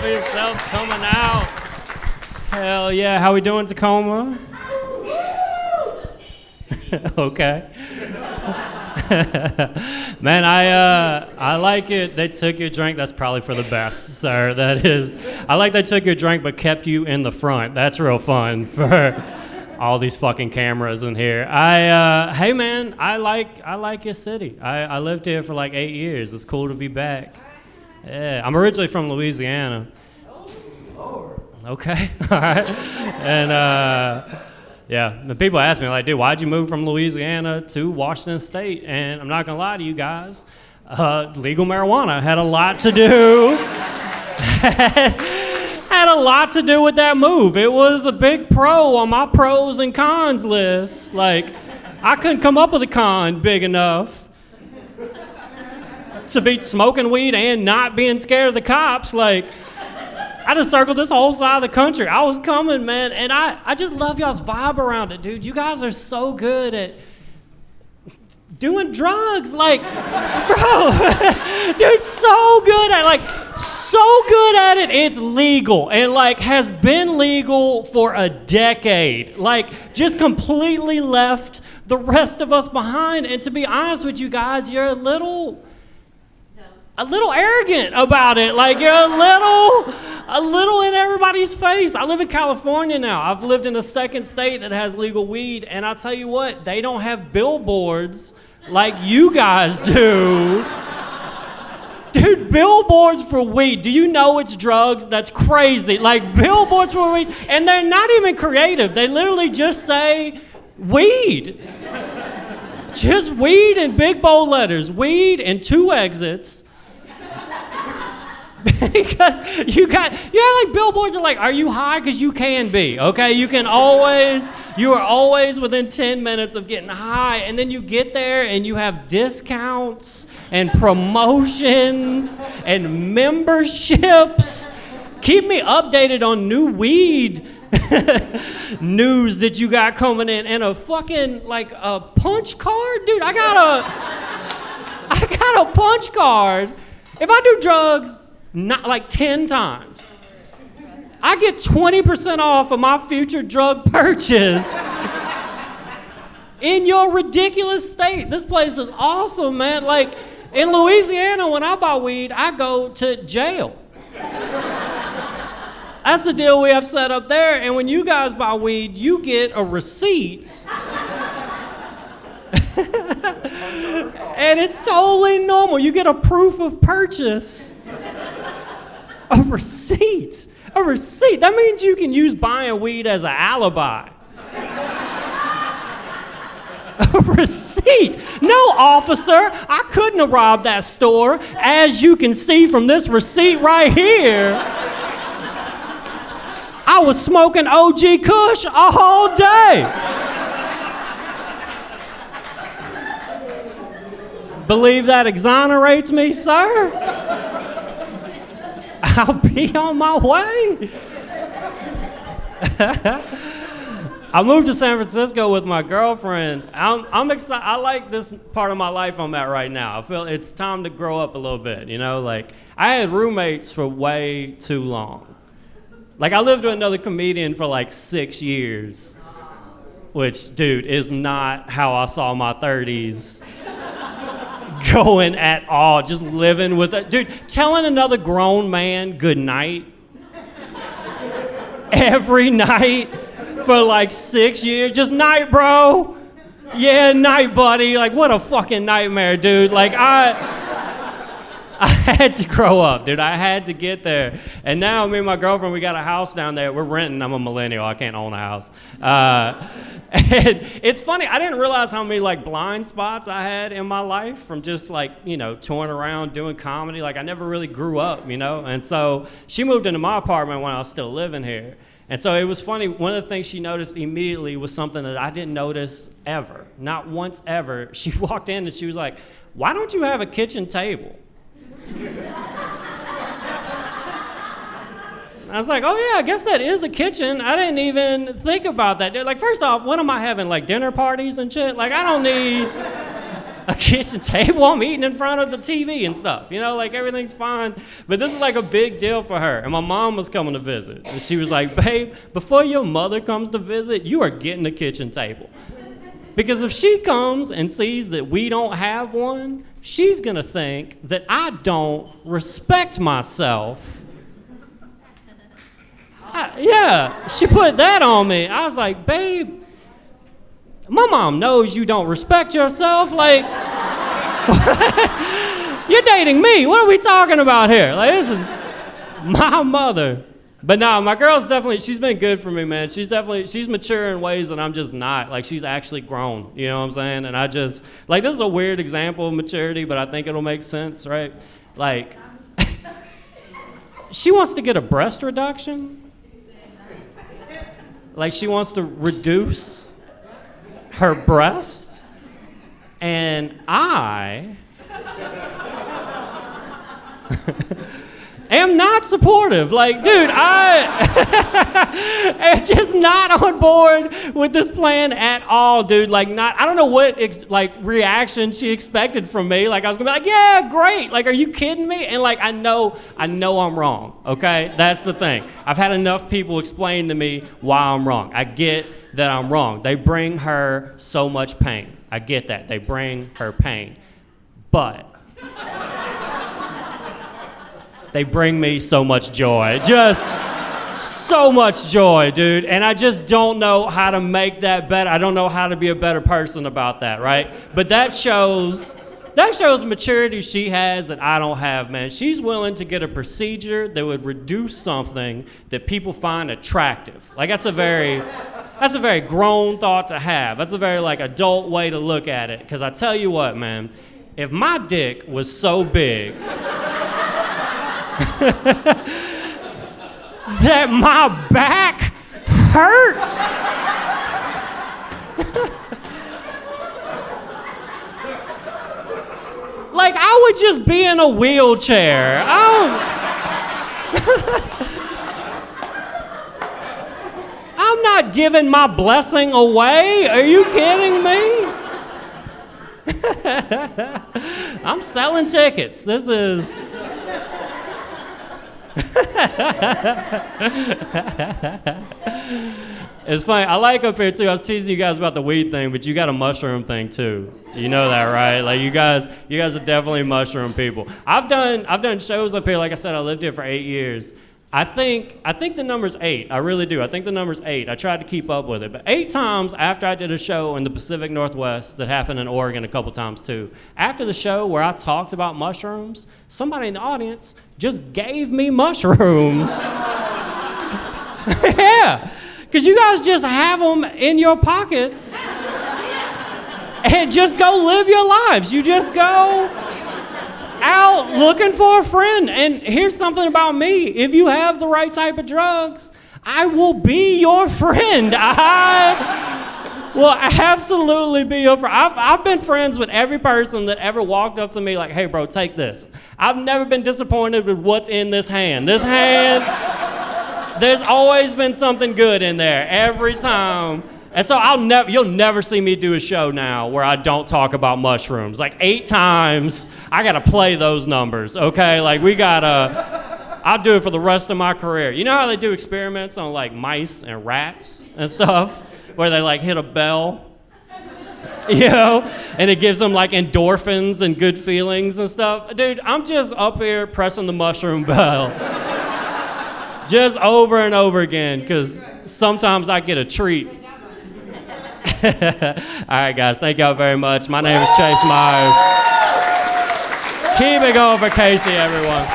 for yourselves coming out. Hell yeah. How we doing, Tacoma? Okay. Man, I like it. They took your drink. That's probably for the best, sir. That is. I like they took your drink but kept you in the front. That's real fun for all these fucking cameras in here. Hey man, I like your city. I lived here for like 8 years. It's cool to be back. Yeah, I'm originally from Louisiana. Okay, all right. And yeah, the people ask me like, dude, why'd you move from Louisiana to Washington State? And I'm not gonna lie to you guys, legal marijuana had a lot to do. Had a lot to do with that move. It was a big pro on my pros and cons list. Like, I couldn't come up with a con big enough to beat smoking weed and not being scared of the cops. Like, I just circled this whole side of the country. I was coming, man, and I just love y'all's vibe around it, dude. You guys are so good at doing drugs, like, bro, dude, so good at it. It's legal and like has been legal for a decade. Like, just completely left the rest of us behind. And to be honest with you guys, you're a little arrogant about it. Like, you're a little in everybody's face. I live in California now. I've lived in a second state that has legal weed, and I'll tell you what, they don't have billboards like you guys do. Dude, billboards for weed. Do you know it's drugs? That's crazy. Like, billboards for weed, and they're not even creative. They literally just say weed. Just weed in big bold letters. Weed and 2 exits. Because you like billboards are like, are you high? Because you can be, okay? You are always within 10 minutes of getting high, and then you get there and you have discounts and promotions and memberships. Keep me updated on new weed news that you got coming in, and a fucking, like, a punch card? Dude, I got a punch card. If I do drugs, not like 10 times, I get 20% off of my future drug purchase in your ridiculous state. This place is awesome, man. Like, in Louisiana, when I buy weed, I go to jail. That's the deal we have set up there. And when you guys buy weed, you get a receipt. And it's totally normal. You get a proof of purchase. A receipt. A receipt. That means you can use buying weed as an alibi. A receipt. No, officer, I couldn't have robbed that store. As you can see from this receipt right here, I was smoking OG Kush all day. Believe that exonerates me, sir? I'll be on my way. I moved to San Francisco with my girlfriend. I'm excited. I like this part of my life I'm at right now. I feel it's time to grow up a little bit, you know? Like, I had roommates for way too long. Like, I lived with another comedian for like 6 years, which, dude, is not how I saw my 30s going at all. Just living with it. Dude, telling another grown man good night every night for like 6 years. Just night, bro. Yeah, night, buddy. Like, what a fucking nightmare, dude. Like, I had to grow up, dude. I had to get there. And now me and my girlfriend, we got a house down there. We're renting. I'm a millennial. I can't own a house. And it's funny, I didn't realize how many like blind spots I had in my life from just like, you know, touring around doing comedy. Like, I never really grew up, you know? And so she moved into my apartment when I was still living here. And so it was funny, one of the things she noticed immediately was something that I didn't notice ever, not once ever. She walked in and she was like, why don't you have a kitchen table? I was like, oh yeah, I guess that is a kitchen. I didn't even think about that. Like, first off, what am I having, like dinner parties and shit? Like, I don't need a kitchen table. I'm eating in front of the TV and stuff. You know, like everything's fine. But this is like a big deal for her. And my mom was coming to visit. And she was like, babe, before your mother comes to visit, you are getting a kitchen table. Because if she comes and sees that we don't have one, she's going to think that I don't respect myself. Yeah, she put that on me. I was like, babe, my mom knows you don't respect yourself. Like, you're dating me. What are we talking about here? Like, this is my mother. But no, my girl's definitely, she's been good for me, man. She's mature in ways that I'm just not. Like, she's actually grown, you know what I'm saying? And I just, like, this is a weird example of maturity, but I think it'll make sense, right? Like, she wants to get a breast reduction. Like, she wants to reduce her breasts. And I am not supportive. Like, dude, I am just not on board with this plan at all, dude. Like, I don't know what reaction she expected from me. Like, I was gonna be like, yeah, great. Like, are you kidding me? And like, I know I'm wrong. Okay, that's the thing. I've had enough people explain to me why I'm wrong. I get that I'm wrong. They bring her so much pain. I get that. They bring her pain, but they bring me so much joy. Just so much joy, dude. And I just don't know how to make that better. I don't know how to be a better person about that, right? But that shows maturity she has that I don't have, man. She's willing to get a procedure that would reduce something that people find attractive. Like, that's a very grown thought to have. That's a very, like, adult way to look at it. Because I tell you what, man, if my dick was so big that my back hurts. Like, I would just be in a wheelchair. I'm not giving my blessing away. Are you kidding me? I'm selling tickets. This is... It's funny. I like up here too. I was teasing you guys about the weed thing, but you got a mushroom thing too. You know that, right? Like, you guys are definitely mushroom people. I've done shows up here. Like I said, I lived here for 8 years. I think the number's 8. I really do. I think the number's 8. I tried to keep up with it. But 8 times after I did a show in the Pacific Northwest that happened in Oregon a couple times too, after the show where I talked about mushrooms, somebody in the audience just gave me mushrooms. Yeah. Because you guys just have them in your pockets and just go live your lives. You just go out looking for a friend. And here's something about me. If you have the right type of drugs, I will be your friend. I will absolutely be your friend. I've been friends with every person that ever walked up to me like, hey, bro, take this. I've never been disappointed with what's in this hand. This hand, there's always been something good in there every time. And so you'll never see me do a show now where I don't talk about mushrooms. Like 8 times, I gotta play those numbers, okay? Like, I'll do it for the rest of my career. You know how they do experiments on like mice and rats and stuff, where they like hit a bell, you know, and it gives them like endorphins and good feelings and stuff? Dude, I'm just up here pressing the mushroom bell. Just over and over again, because sometimes I get a treat. All right, guys, thank y'all very much. My name is Chase Myers. Keep it going for Casey, everyone.